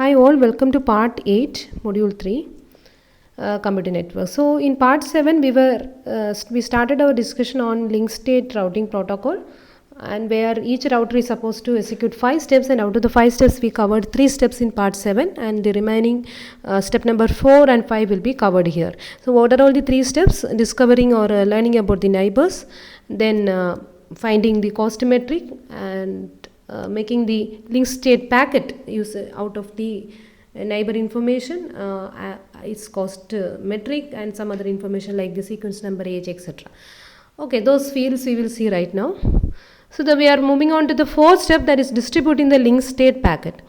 Hi all, welcome to part 8, module 3, computer network. So in part 7 we started our discussion on link state routing protocol, and where each router is supposed to execute 5 steps, and out of the 5 steps we covered 3 steps in part 7, and the remaining step number 4 and 5 will be covered here. So what are all the 3 steps? Discovering or learning about the neighbors, then finding the cost metric, and making the link state packet use out of the neighbor information, its cost metric, and some other information like the sequence number, age, etc. Okay, those fields we will see right now. So we are moving on to the fourth step, that is distributing the link state packet.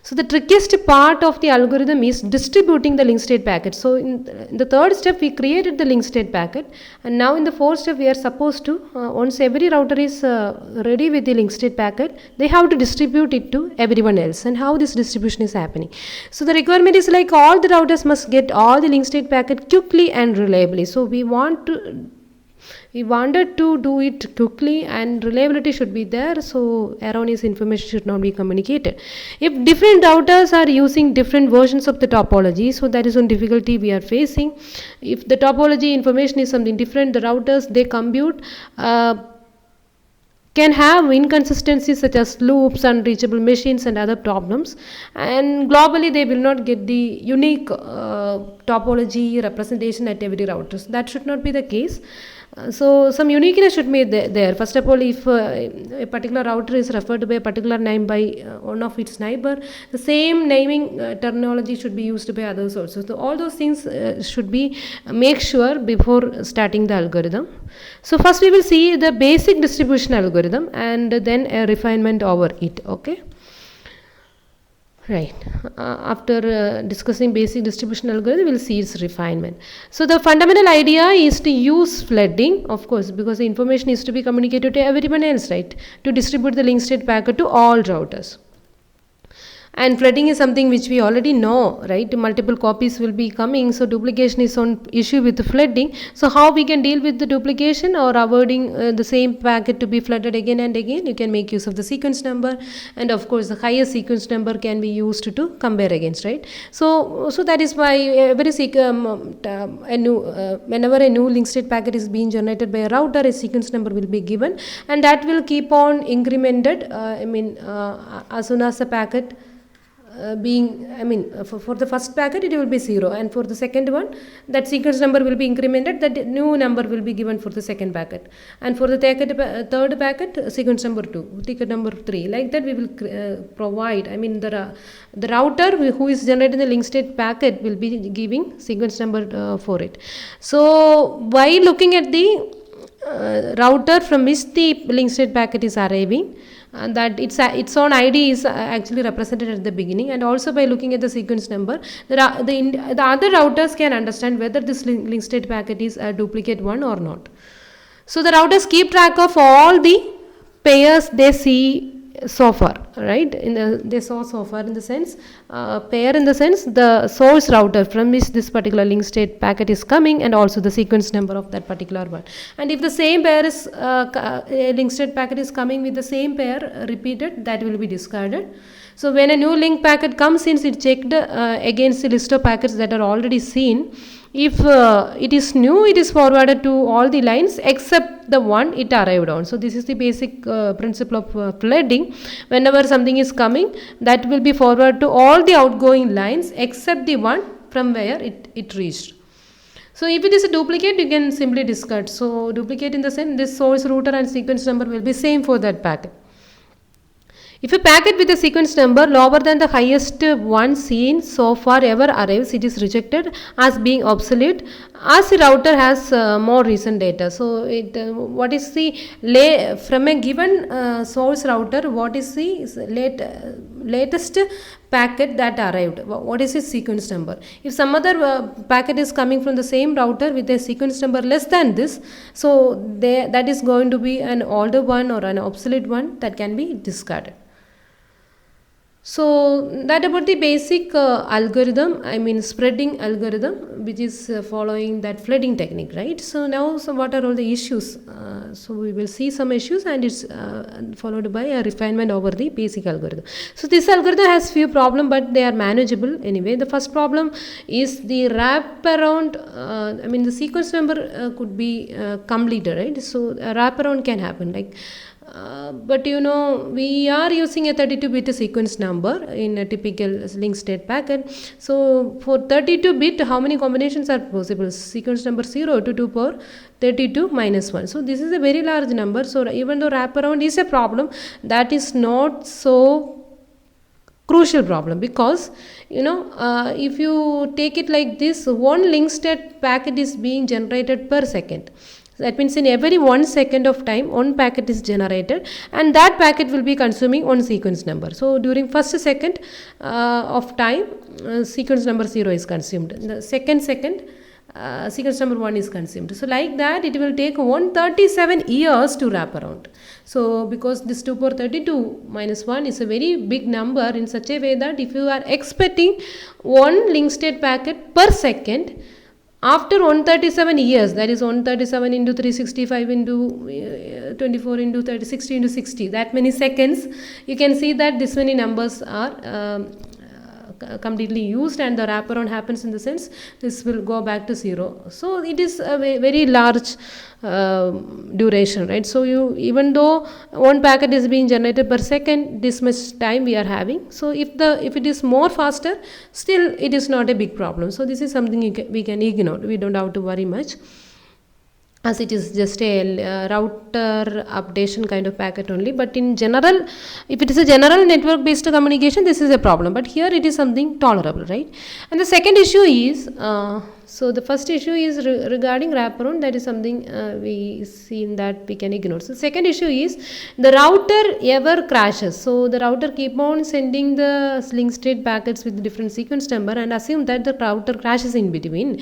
So the trickiest part of the algorithm is distributing the link state packet. So in the third step we created the link state packet, and now in the fourth step we are supposed to, once every router is ready with the link state packet, they have to distribute it to everyone else. And how this distribution is happening? So the requirement is like all the routers must get all the link state packet quickly and reliably. So we wanted to do it quickly, and reliability should be there, so erroneous information should not be communicated. If different routers are using different versions of the topology, so that is one difficulty we are facing. If the topology information is something different, the routers they compute can have inconsistencies such as loops, unreachable machines, and other problems, and globally they will not get the unique topology representation at every router. So that should not be the case. So some uniqueness should be there. First of all, if a particular router is referred by a particular name by one of its neighbor, the same naming terminology should be used by others also. So all those things should be make sure before starting the algorithm. So first we will see the basic distribution algorithm, and then a refinement over it. Okay. Right. After discussing basic distribution algorithm, we will see its refinement. So the fundamental idea is to use flooding, of course, because the information is to be communicated to everyone else, right? To distribute the link state packet to all routers. And flooding is something which we already know, right? Multiple copies will be coming, so duplication is one issue with the flooding. So how we can deal with the duplication or avoiding the same packet to be flooded again and again? You can make use of the sequence number, and of course the higher sequence number can be used to compare against, right? So that is why whenever a new link state packet is being generated by a router, a sequence number will be given, and that will keep on incremented. As soon as the packet for the first packet it will be 0, and for the second one that sequence number will be incremented, that new number will be given for the second packet, and for the third packet sequence number 2, ticket number 3, like that we will provide. The router who is generating the link state packet will be giving sequence number for it. So by looking at the router from which the link state packet is arriving, and that its own ID is actually represented at the beginning, and also by looking at the sequence number, the other routers can understand whether this link state packet is a duplicate one or not. So the routers keep track of all the pairs they see so far, right? They saw so far in the sense pair in the sense the source router from which this particular link state packet is coming, and also the sequence number of that particular one. And if the same pair is a link state packet is coming with the same pair repeated, that will be discarded. So when a new link packet comes in, it checked against the list of packets that are already seen. If it is new, it is forwarded to all the lines except the one it arrived on. So this is the basic principle of flooding. Whenever something is coming, that will be forwarded to all the outgoing lines except the one from where it reached. So if it is a duplicate, you can simply discard. So duplicate in the sense this source router and sequence number will be same for that packet. If a packet with a sequence number lower than the highest one seen so far ever arrives, it is rejected as being obsolete, as the router has more recent data. So what is the from a given source router, what is the latest packet that arrived, what is its sequence number? If some other packet is coming from the same router with a sequence number less than this, so that is going to be an older one or an obsolete one that can be discarded. So that about the basic algorithm, I mean spreading algorithm, which is following that flooding technique, right? So now, so what are all the issues? So we will see some issues, and it's followed by a refinement over the basic algorithm. So this algorithm has few problem, but they are manageable anyway. The first problem is the wraparound. I mean the sequence number could be completed, right? So a wraparound can happen, like. But we are using a 32-bit sequence number in a typical link state packet. So for 32-bit, how many combinations are possible? Sequence number 0 to 2 power 32 minus 1. So this is a very large number. So even though wraparound is a problem, that is not so crucial problem, because if you take it like this, one link state packet is being generated per second. That means in every 1 second of time, one packet is generated, and that packet will be consuming one sequence number. So during first second of time, sequence number 0 is consumed. In the second sequence number 1 is consumed. So like that, it will take 137 years to wrap around. So because this 2 power 32 minus 1 is a very big number, in such a way that if you are expecting one link state packet per second, after 137 years, that is 137 into 365 into 24 into 30, 60 into 60, that many seconds, you can see that this many numbers are completely used, and the wraparound happens in the sense this will go back to 0. So it is a very large duration, right? So even though one packet is being generated per second, this much time we are having. So if it is more faster, still it is not a big problem. So this is something we can ignore. We don't have to worry much, as it is just a router updation kind of packet only. But in general, if it is a general network based communication, this is a problem, but here it is something tolerable, right? And the second issue is so the first issue is regarding wraparound, that is something we seen that we can ignore. So second issue is the router ever crashes. So the router keep on sending the link state packets with different sequence number, and assume that the router crashes in between.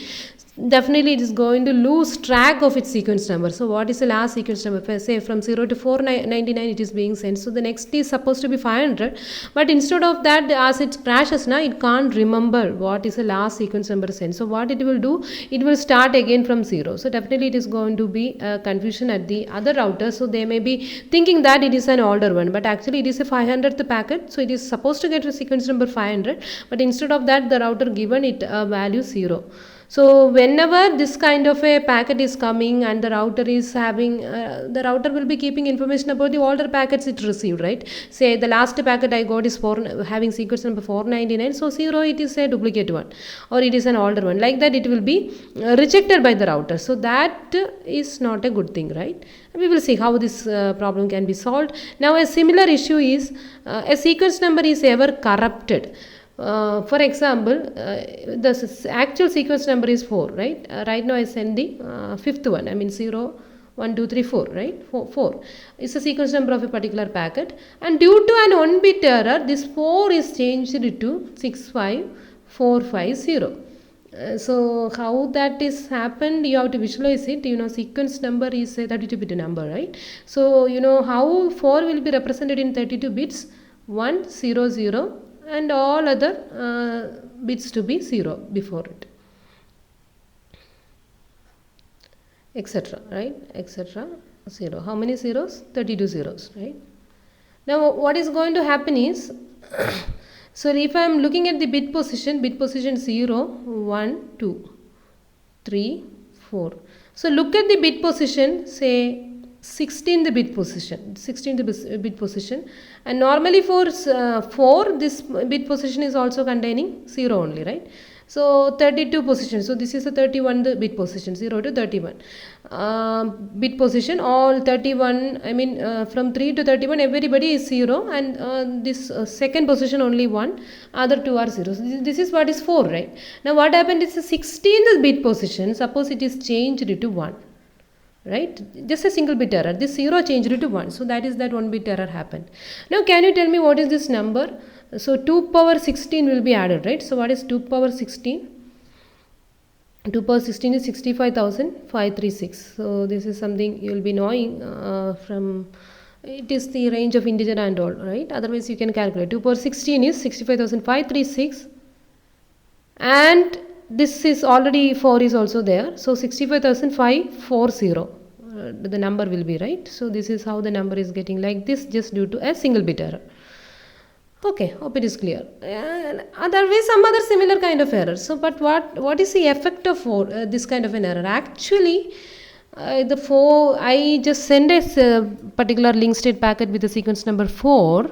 Definitely it is going to lose track of its sequence number. So what is the last sequence number? Say from 0 to 499 it is being sent. So the next is supposed to be 500, but instead of that, as it crashes now, it can't remember what is the last sequence number sent. So what it will do, it will start again from 0. So definitely it is going to be confusion at the other router. So they may be thinking that it is an older one, but actually it is a 500th packet. So it is supposed to get a sequence number 500, but instead of that, the router given it a value 0. So whenever this kind of a packet is coming, and the router is having, the router will be keeping information about the older packets it received, right? Say the last packet I got is having sequence number 499, so 0 it is a duplicate one, or it is an older one. Like that, it will be rejected by the router. So that is not a good thing, right? We will see how this problem can be solved. Now a similar issue is a sequence number is ever corrupted. For example, the actual sequence number is 4, right? Right now I send the fifth one, I mean 0, 1, 2, 3, 4, right? 4 is the sequence number of a particular packet, and due to an 1-bit error, this 4 is changed to 65450. So how that is happened, you have to visualize it. Sequence number is a 32-bit number, right? So how 4 will be represented in 32 bits, 1 0 0, and all other bits to be 0 before it, etc., right? Etc. 0. How many zeros? 32 zeros, right? Now what is going to happen is so if I am looking at the bit position 0, 1, 2, 3, 4. So look at the bit position, say 16th bit position, and normally for 4, this bit position is also containing 0 only, right? So 32 position, so this is a 31 bit position, 0 to 31 bit position, all 31, I mean from 3 to 31 everybody is 0, and this second position only 1, other 2 are 0. So this is what is 4, right? Now what happened is the 16th bit position, suppose it is changed to 1, right? Just a single bit error, this 0 changed to 1, so that is that 1 bit error happened. Now can you tell me what is this number? So 2 power 16 will be added, right? So what is 2 power 16? 2 power 16 is 65,536. So this is something you will be knowing from it is the range of integer and all, right? Otherwise you can calculate. 2 power 16 is 65,536, and this is already 4 is also there, so 65,540 the number will be, right? So this is how the number is getting like this, just due to a single bit error. Okay, hope it is clear. Otherwise some other similar kind of error. So but what is the effect of this kind of an error? Actually I just send a particular link state packet with the sequence number 4,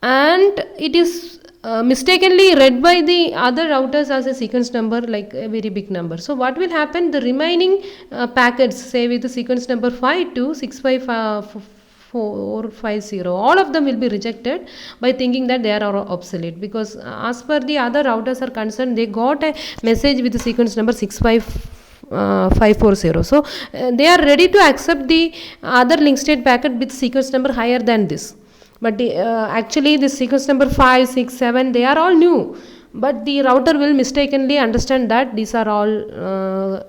and it is mistakenly read by the other routers as a sequence number, like a very big number. So what will happen, the remaining packets, say with the sequence number 5 to 65450, all of them will be rejected by thinking that they are obsolete, because as per the other routers are concerned, they got a message with the sequence number 65540. So they are ready to accept the other link state packet with sequence number higher than this. But actually this sequence number 5, 6, 7, they are all new, but the router will mistakenly understand that these are all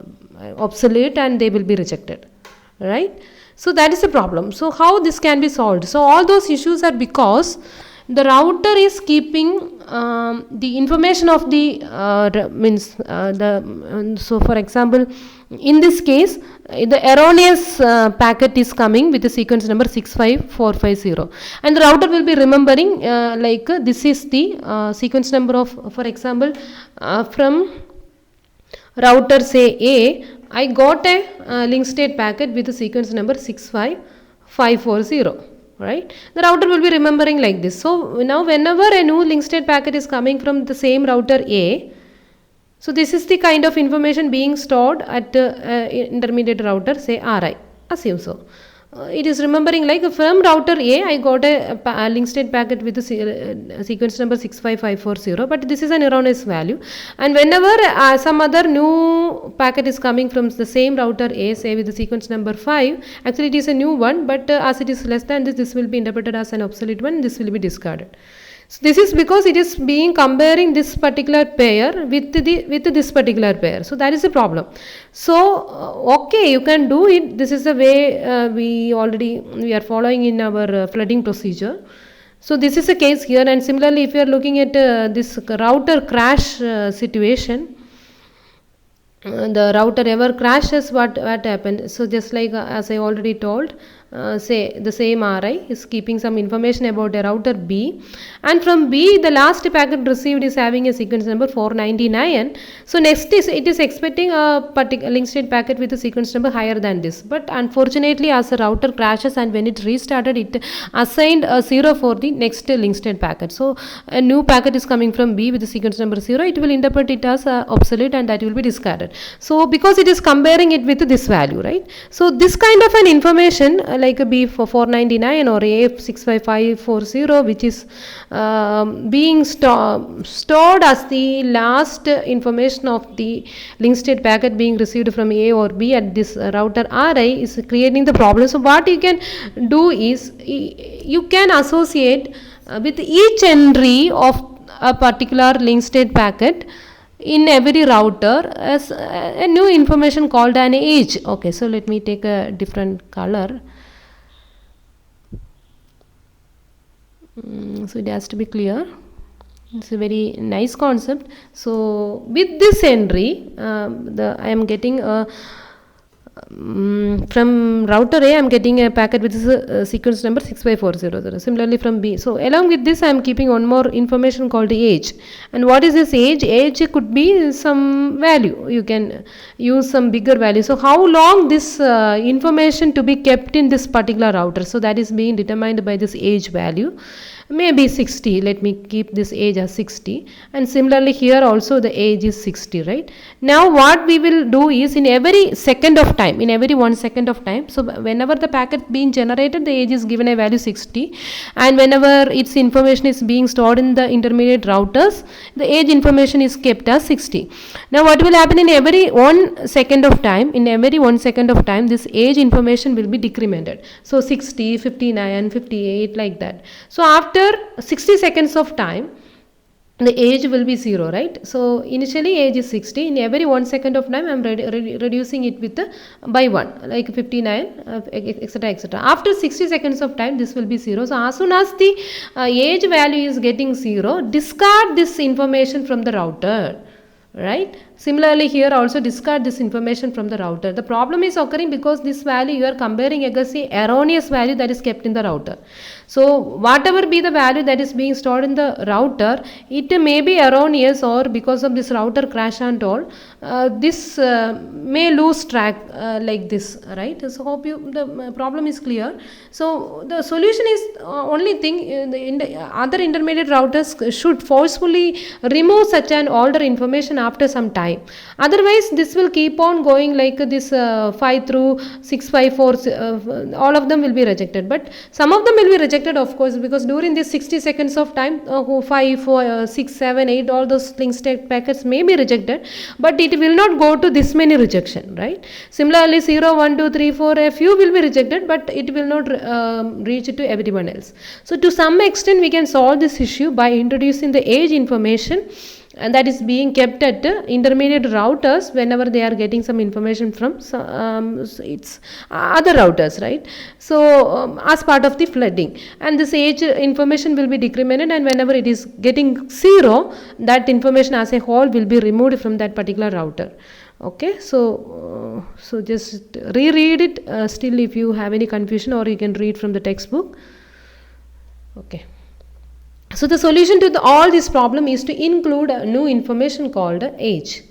obsolete and they will be rejected, right? So that is the problem. So how this can be solved? So all those issues are because the router is keeping the information of the so for example, in this case the erroneous packet is coming with the sequence number 65450, and the router will be remembering this is the sequence number of, for example, from router say A, I got a link state packet with the sequence number 65540, right? The router will be remembering like this. So now whenever a new link state packet is coming from the same router A, so this is the kind of information being stored at intermediate router, say RI, assume so. It is remembering like from router A, I got a link state packet with the sequence number 65540, but this is an erroneous value, and whenever some other new packet is coming from the same router A, say with the sequence number 5, actually it is a new one, but as it is less than this will be interpreted as an obsolete one, this will be discarded. So this is because it is being comparing this particular pair with this particular pair. So that is the problem. So okay, you can do it. This is the way we are following in our flooding procedure. So this is a case here, and similarly if you are looking at this router crash situation, the router ever crashes, what happened? So just like as I already told, say the same RI is keeping some information about a router B, and from B the last packet received is having a sequence number 499. So next is it is expecting a particular link state packet with a sequence number higher than this, but unfortunately as the router crashes and when it restarted, it assigned a 0 for the next link state packet. So a new packet is coming from B with the sequence number 0, it will interpret it as obsolete, and that will be discarded. So because it is comparing it with this value, right? So this kind of an information like a B for 499 or A 65540, which is being stored as the last information of the link state packet being received from A or B at this router RI, is creating the problem. So what you can do is you can associate with each entry of a particular link state packet in every router as a new information called an age. Okay, so let me take a different color. So it has to be clear. It's a very nice concept. So with this entry, I am getting from router A, I am getting a packet with this sequence number 65400. Similarly from B. So along with this, I am keeping one more information called age. And what is this age? Age could be some value. You can use some bigger value. So how long this information to be kept in this particular router? So that is being determined by this age value. Maybe 60. Let me keep this age as 60, and similarly here also the age is 60, right? Now what we will do is, in every second of time, in every 1 second of time, so whenever the packet being generated, the age is given a value 60, and whenever its information is being stored in the intermediate routers, the age information is kept as 60. Now what will happen, in every 1 second of time, this age information will be decremented. So 60, 59, 58, like that. So after 60 seconds of time, the age will be 0, right? So initially age is 60. In every 1 second of time, I'm reducing it with by 1, like 59, etc, etc. After 60 seconds of time, this will be 0. So as soon as the age value is getting 0, discard this information from the router, right? Similarly, here also discard this information from the router. The problem is occurring because this value you are comparing against the erroneous value that is kept in the router. So whatever be the value that is being stored in the router, it may be erroneous, or because of this router crash and all, this may lose track like this, right? So hope you the problem is clear. So the solution is only thing in the other intermediate routers should forcefully remove such an older information after some time. Otherwise, this will keep on going like this 5 through 654, all of them will be rejected. But some of them will be rejected, of course, because during this 60 seconds of time, 5, 4, 6, 7, 8, all those link state packets may be rejected, but it will not go to this many rejection, right? Similarly, 0, 1, 2, 3, 4, a few will be rejected, but it will not reach to everyone else. So to some extent, we can solve this issue by introducing the age information, and that is being kept at intermediate routers whenever they are getting some information from its other routers, right? So as part of the flooding, and this age information will be decremented, and whenever it is getting 0, that information as a whole will be removed from that particular router. Okay, so just reread it still if you have any confusion, or you can read from the textbook. Okay. So the solution to all this problem is to include a new information called age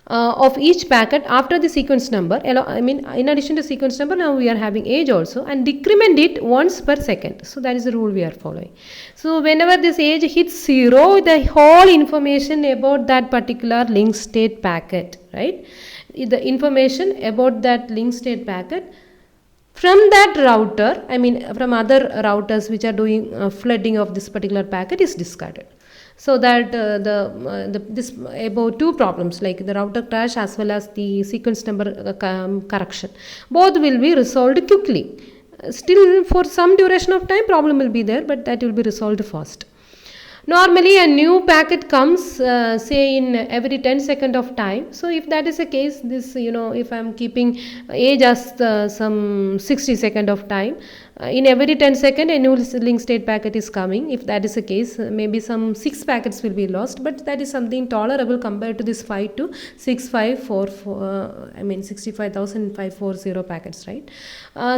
of each packet after the sequence number. I mean, in addition to sequence number, now we are having age also, and decrement it once per second. So that is the rule we are following. So whenever this age hits 0, the whole information about that particular link state packet, right? The information about that link state packet from that router, I mean from other routers which are doing flooding of this particular packet, is discarded. So that this about two problems, like the router crash as well as the sequence number correction, both will be resolved quickly. Still for some duration of time problem will be there, but that will be resolved fast. Normally a new packet comes say in every 10 second of time. So if that is the case, this, if I am keeping age as some 60 second of time, in every 10 second a new link state packet is coming. If that is the case, maybe some 6 packets will be lost, but that is something tolerable compared to this 5 to 6544 65,540 packets, right?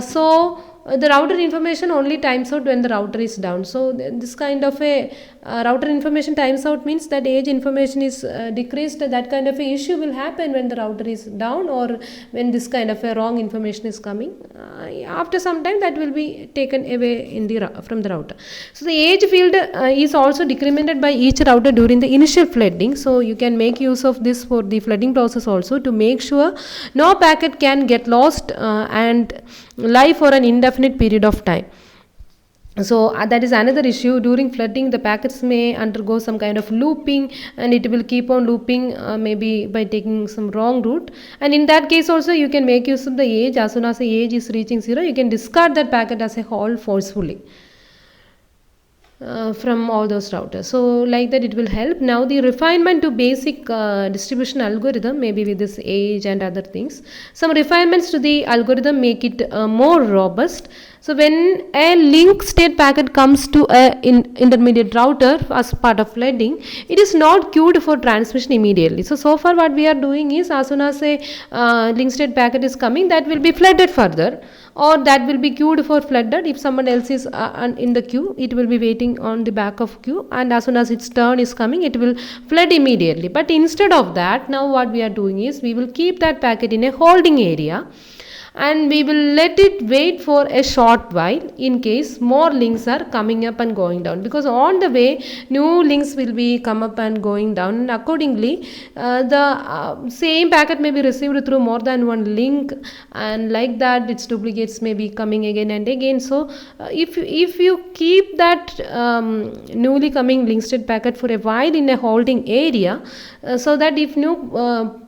So the router information only times out when the router is down. So this kind of a router information times out means that age information is decreased. That kind of a issue will happen when the router is down, or when this kind of a wrong information is coming. After some time that will be taken away from the router. So the age field is also decremented by each router during the initial flooding. So you can make use of this for the flooding process also, to make sure no packet can get lost and lie for an indefinite period of time. So that is another issue. During flooding, the packets may undergo some kind of looping, and it will keep on looping maybe by taking some wrong route. And in that case also, you can make use of the age. As soon as the age is reaching 0, you can discard that packet as a whole forcefully from all those routers. So like that it will help. Now the refinement to basic distribution algorithm, maybe with this age and other things, some refinements to the algorithm make it more robust. So when a link state packet comes to a intermediate router as part of flooding, it is not queued for transmission immediately. So far what we are doing is, as soon as a link state packet is coming, that will be flooded further, or that will be queued for flooded. If someone else is in the queue, it will be waiting on the back of queue, and as soon as its turn is coming, it will flood immediately. But instead of that, now what we are doing is, we will keep that packet in a holding area, and we will let it wait for a short while in case more links are coming up and going down, because on the way new links will be come up and going down, and accordingly the same packet may be received through more than one link, and like that its duplicates may be coming again and again. So if you keep that newly coming link state packet for a while in a holding area, so that if new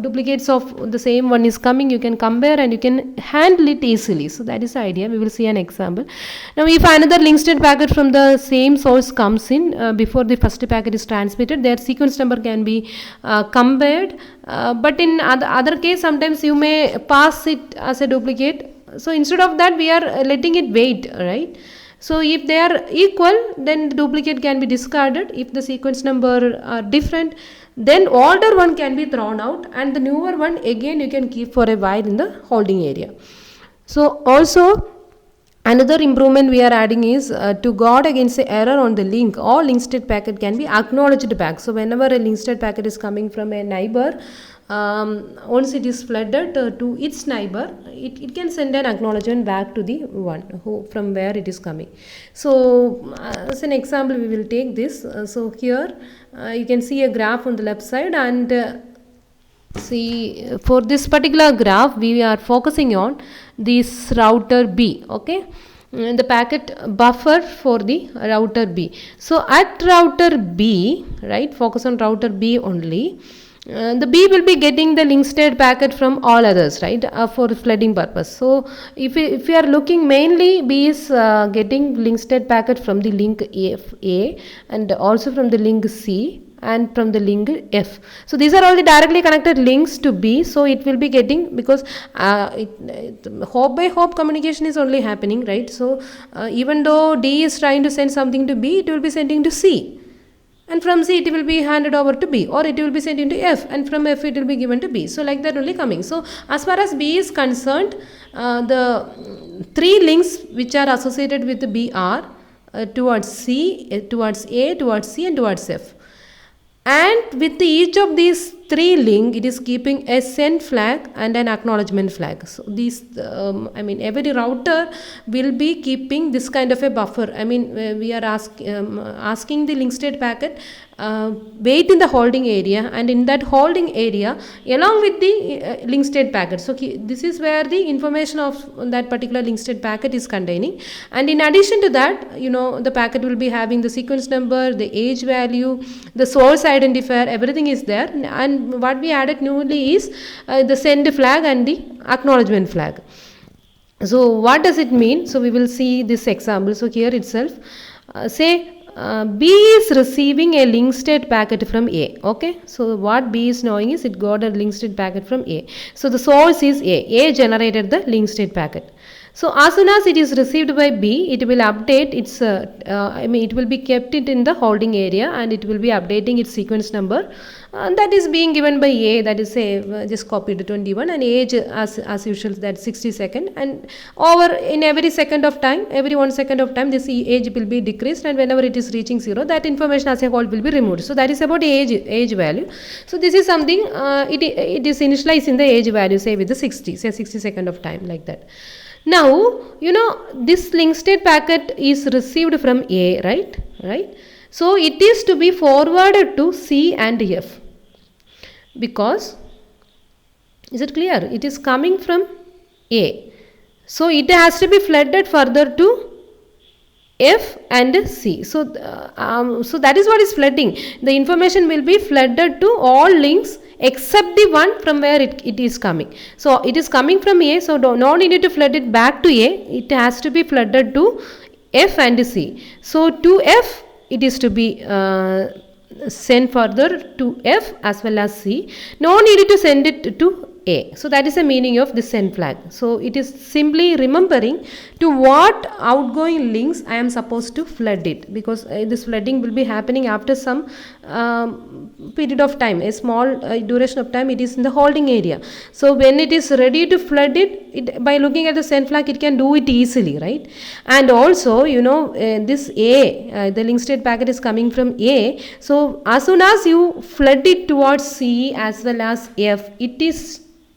duplicates of the same one is coming, you can compare and you can handle it easily. So that is the idea. We will see an example. Now if another link state packet from the same source comes in before the first packet is transmitted, their sequence number can be compared, but in other case sometimes you may pass it as a duplicate. So instead of that we are letting it wait, right? So if they are equal, then the duplicate can be discarded. If the sequence number are different, then older one can be thrown out and the newer one again you can keep for a while in the holding area. So also another improvement we are adding is to guard against the error on the link, all link state packet can be acknowledged back. So whenever a link state packet is coming from a neighbor, once it is flooded to its neighbor, it can send an acknowledgement back to the one who from where it is coming. So as an example we will take this. So here you can see a graph on the left side, and see for this particular graph we are focusing on this router B, okay, the packet buffer for the router B. So at router B, right, focus on router B only. The B will be getting the link state packet from all others, right, for flooding purpose. So if we are looking, mainly B is getting link state packet from the link A and also from the link C and from the link F. So these are all the directly connected links to B. So it will be getting, because hop by hop communication is only happening, right? So even though D is trying to send something to B, it will be sending to C. And from C it will be handed over to B, or it will be sent into F, and from F it will be given to B. So like that only coming. So as far as B is concerned, the three links which are associated with the B are towards C, towards A, towards C and towards F. And with each of these three link, it is keeping a send flag and an acknowledgement flag. So these, every router will be keeping this kind of a buffer. We are asking the link state packet wait in the holding area, and in that holding area along with the link state packet. So this is where the information of that particular link state packet is containing, and in addition to that, the packet will be having the sequence number, the age value, the source identifier, everything is there. And what we added newly is the send flag and the acknowledgement flag. So what does it mean? So we will see this example. So here itself, say B is receiving a link state packet from A, okay. So what B is knowing is it got a link state packet from A. So the source is A generated the link state packet. So as soon as it is received by B, it will update its, it will be kept it in the holding area, and it will be updating its sequence number. That is being given by A, that is say just copy the 21, and age as usual, that 60 second, and over in every second of time, every 1 second of time, this age will be decreased, and whenever it is reaching 0, that information as a whole will be removed. So that is about age value. So this is something it is initialized in the age value, say with the 60 second of time, like that. Now, this link state packet is received from A, right? So it is to be forwarded to C and F, because, is it clear? It is coming from A. So it has to be flooded further to F and C. So that is what is flooding. The information will be flooded to all links except the one from where it is coming. So it is coming from A, so no need to flood it back to A. It has to be flooded to F and C. So to F it is to be sent further to F as well as C. No need to send it to A. So that is the meaning of the send flag. So it is simply remembering to what outgoing links I am supposed to flood it, because this flooding will be happening after some period of time, a small duration of time. It is in the holding area. So when it is ready to flood it, by looking at the send flag, it can do it easily, right? And also, this A, the link state packet is coming from A. So as soon as you flood it towards C as well as F,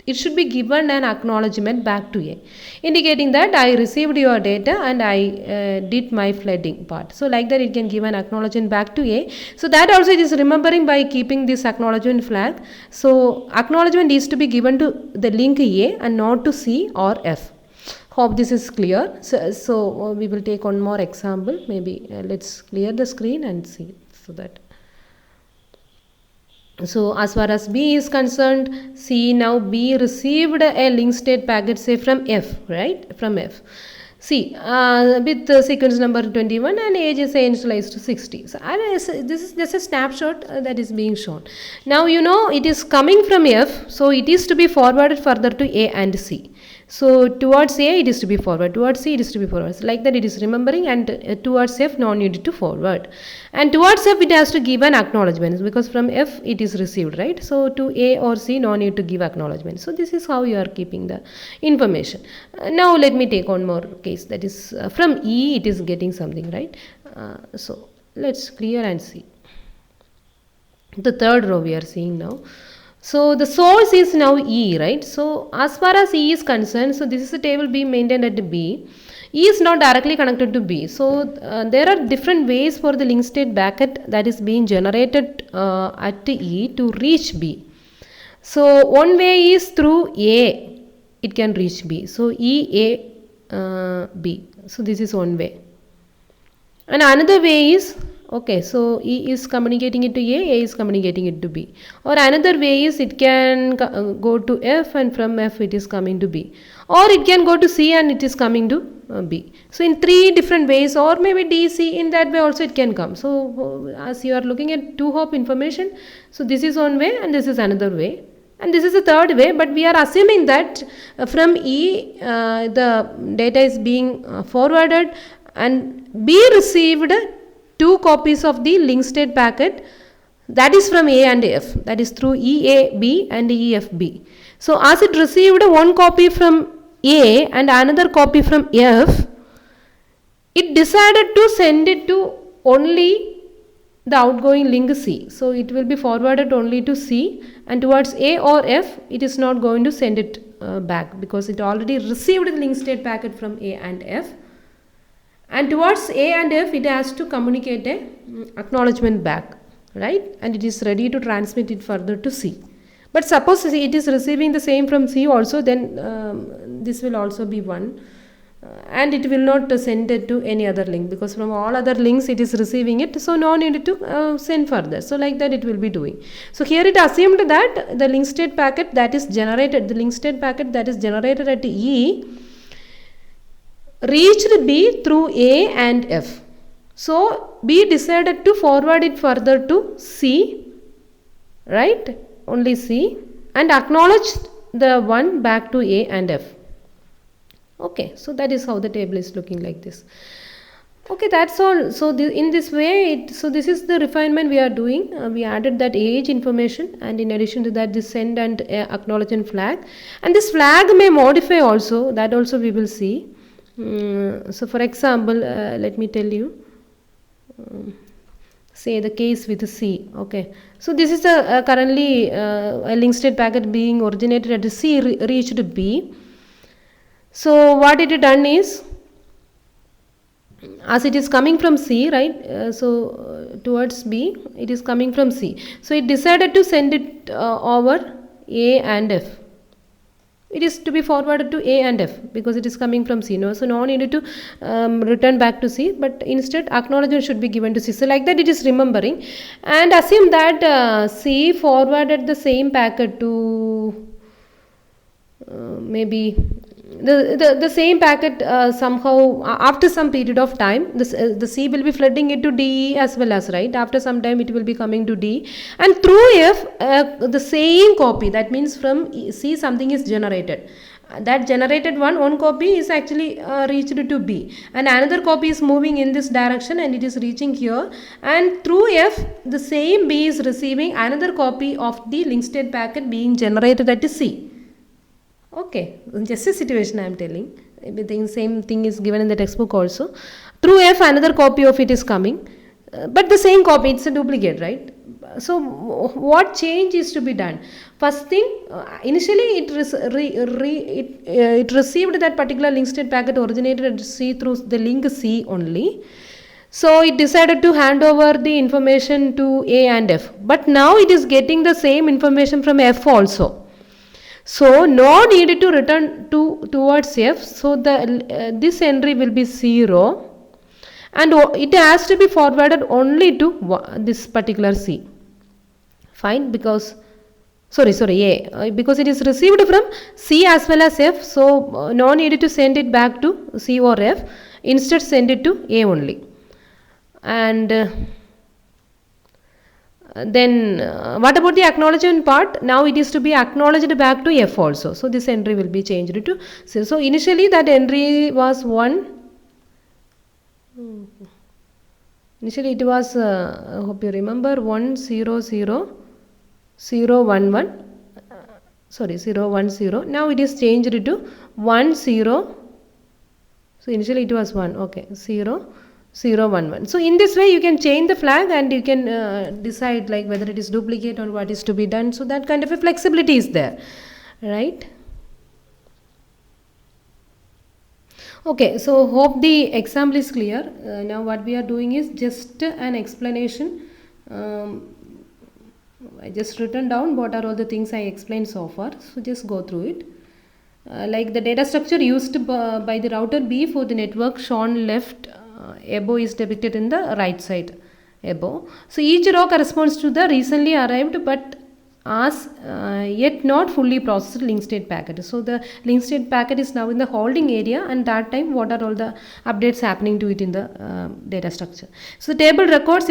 it should be given an acknowledgement back to A, indicating that I received your data and I did my flooding part. So like that, it can give an acknowledgement back to A. So that also it is remembering by keeping this acknowledgement flag. So acknowledgement is to be given to the link A and not to C or F. Hope this is clear. So we will take one more example. Maybe let's clear the screen and see, so that. So as far as B is concerned, see now B received a link state packet say from F, right? From F. See, with the sequence number 21 and age is initialized to 60. So this is just a snapshot that is being shown. Now you know it is coming from F, so it is to be forwarded further to A and C. So towards A it is to be forward, towards C it is to be forward. So like that it is remembering, and towards F no need to forward. And towards F it has to give an acknowledgement because from F it is received, right? So to A or C no need to give acknowledgement. So this is how you are keeping the information. Now let me take one more case, that is from E it is getting something, right? So let's clear and see. The third row we are seeing now. So the source is now E, right? So as far as E is concerned, so this is a table being maintained at B. E is not directly connected to B. So there are different ways for the link state packet that is being generated at E to reach B. So one way is through A, it can reach B. So E, A, B. So this is one way. And another way is, okay, so E is communicating it to A is communicating it to B. Or another way is it can go to F and from F it is coming to B. Or it can go to C and it is coming to B. So in three different ways, or maybe D, C, in that way also it can come. So as you are looking at two hop information, so this is one way and this is another way. And this is a third way, but we are assuming that from E the data is being forwarded, and B received 2 copies of the link state packet that is from A and F, that is through EAB and EFB. So as it received one copy from A and another copy from F, it decided to send it to only the outgoing link C. So it will be forwarded only to C, and towards A or F it is not going to send it back because it already received the link state packet from A and F. And towards A and F it has to communicate a acknowledgement back, right? And it is ready to transmit it further to C. But suppose it is receiving the same from C also, then this will also be one, and it will not send it to any other link because from all other links it is receiving it, so no need to send further. So like that it will be doing. So here it assumed that the link state packet that is generated, at E reached B through A and F. So B decided to forward it further to C, right? Only C, and acknowledged the one back to A and F. Okay, so that is how the table is looking like this. Okay, that's all. So in this way, this is the refinement we are doing. We added that age information, and in addition to that, this send and acknowledgement flag. And this flag may modify also. That also we will see. So for example, let me tell you, say the case with C. Okay, so this is currently a link state packet being originated at C reached B. So what it done is, as it is coming from C, right, towards B it is coming from C, so it decided to send it over A and F. It is to be forwarded to A and F because it is coming from C. No, so no need to return back to C, but instead acknowledgement should be given to C. So like that it is remembering, and assume that C forwarded the same packet to maybe the same packet somehow after some period of time. The C will be flooding it to D as well as, right, after some time it will be coming to D, and through F the same copy, that means from C something is generated. That generated one copy is actually reached to B, and another copy is moving in this direction and it is reaching here, and through F the same B is receiving another copy of the link state packet being generated at C. Okay, just a situation I am telling. Everything same thing is given in the textbook also. Through F another copy of it is coming, but the same copy, it's a duplicate, right? So what change is to be done? First thing, initially it received that particular link state packet originated at C through the link C only. So it decided to hand over the information to A and F, but now it is getting the same information from F also. So no need to return towards F. So this entry will be 0, and it has to be forwarded only to this particular C. fine, because A, because it is received from C as well as F, so no need to send it back to C or F, instead send it to A only. And then what about the acknowledgement part? Now it is to be acknowledged back to F also, so this entry will be changed to C. So initially that entry was 1. Initially it was I hope you remember 1 0 0 0 1 1 0 1 0. Now it is changed to 1 0. So initially it was 1, okay, 0 0 1 1. So in this way you can change the flag and you can decide like whether it is duplicate or what is to be done. So that kind of a flexibility is there, right? Okay, so hope the example is clear. Now what we are doing is just an explanation. I just written down what are all the things I explained so far. So just go through it. Like the data structure used by the router B for the network shown left above is depicted in the right side above. So each row corresponds to the recently arrived but as yet not fully processed link state packet. So the link state packet is now in the holding area, and that time what are all the updates happening to it in the data structure. So the table records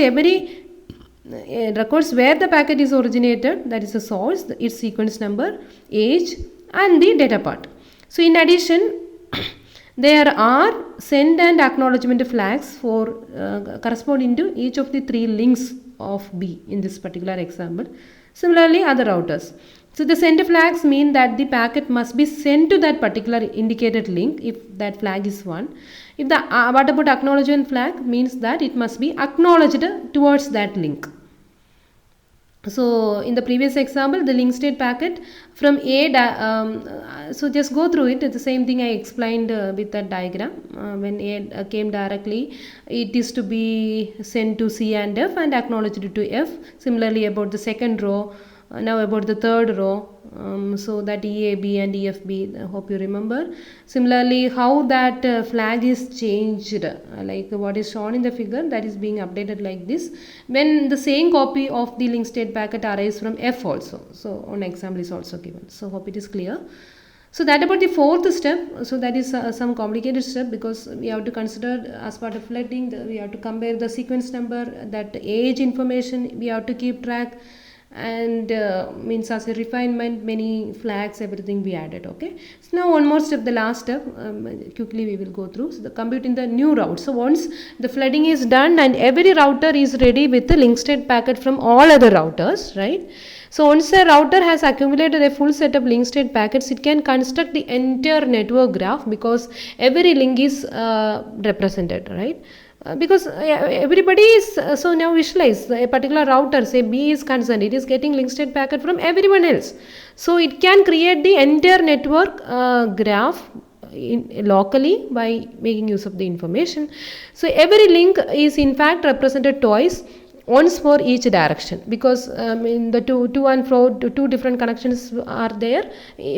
records where the packet is originated, that is the source, its sequence number, age, and the data part. So in addition there are send and acknowledgement flags for corresponding to each of the 3 links of B in this particular example. Similarly other routers. So the send flags mean that the packet must be sent to that particular indicated link if that flag is 1. If the what about acknowledgement flag means that it must be acknowledged towards that link. So in the previous example the link state packet from A, so just go through it. It's the same thing I explained with that diagram. When A came directly, it is to be sent to C and F and acknowledged to F. Similarly about the second row, now about the third row, so that EAB and EFB, I hope you remember. Similarly how that flag is changed, like what is shown in the figure, that is being updated like this when the same copy of the link state packet arrives from F also. So one example is also given. So hope it is clear. So that about the fourth step. So that is some complicated step, because we have to consider as part of flooding, we have to compare the sequence number, that age information we have to keep track, and means as a refinement, many flags, everything we added. Okay, so now one more step, the last step, quickly we will go through. So the computing the new route. So once the flooding is done and every router is ready with the link state packet from all other routers, right? So once a router has accumulated a full set of link state packets, it can construct the entire network graph, because every link is represented, right? Because everybody is, so now visualize a particular router, say B is concerned, it is getting link state packet from everyone else. So it can create the entire network graph locally by making use of the information. So every link is in fact represented twice, once for each direction, because in the to and fro, two different connections are there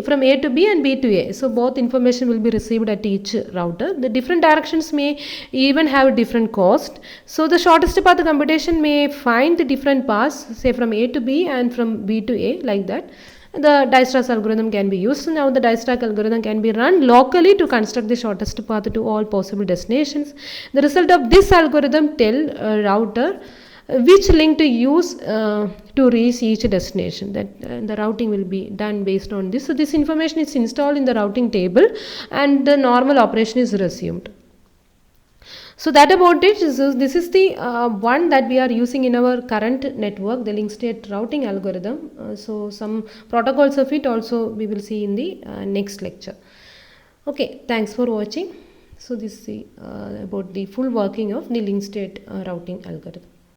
from A to B and B to A. So both information will be received at each router. The different directions may even have different cost. So the shortest path computation may find the different paths, say from A to B and from B to A, like that. The Dijkstra's algorithm can be used. So now the Dijkstra's algorithm can be run locally to construct the shortest path to all possible destinations. The result of this algorithm tell router which link to use to reach each destination. That the routing will be done based on this. So this information is installed in the routing table and the normal operation is resumed. So that about it. So this is the one that we are using in our current network, the link state routing algorithm. So some protocols of it also we will see in the next lecture. Okay, thanks for watching. So this is about the full working of the link state routing algorithm.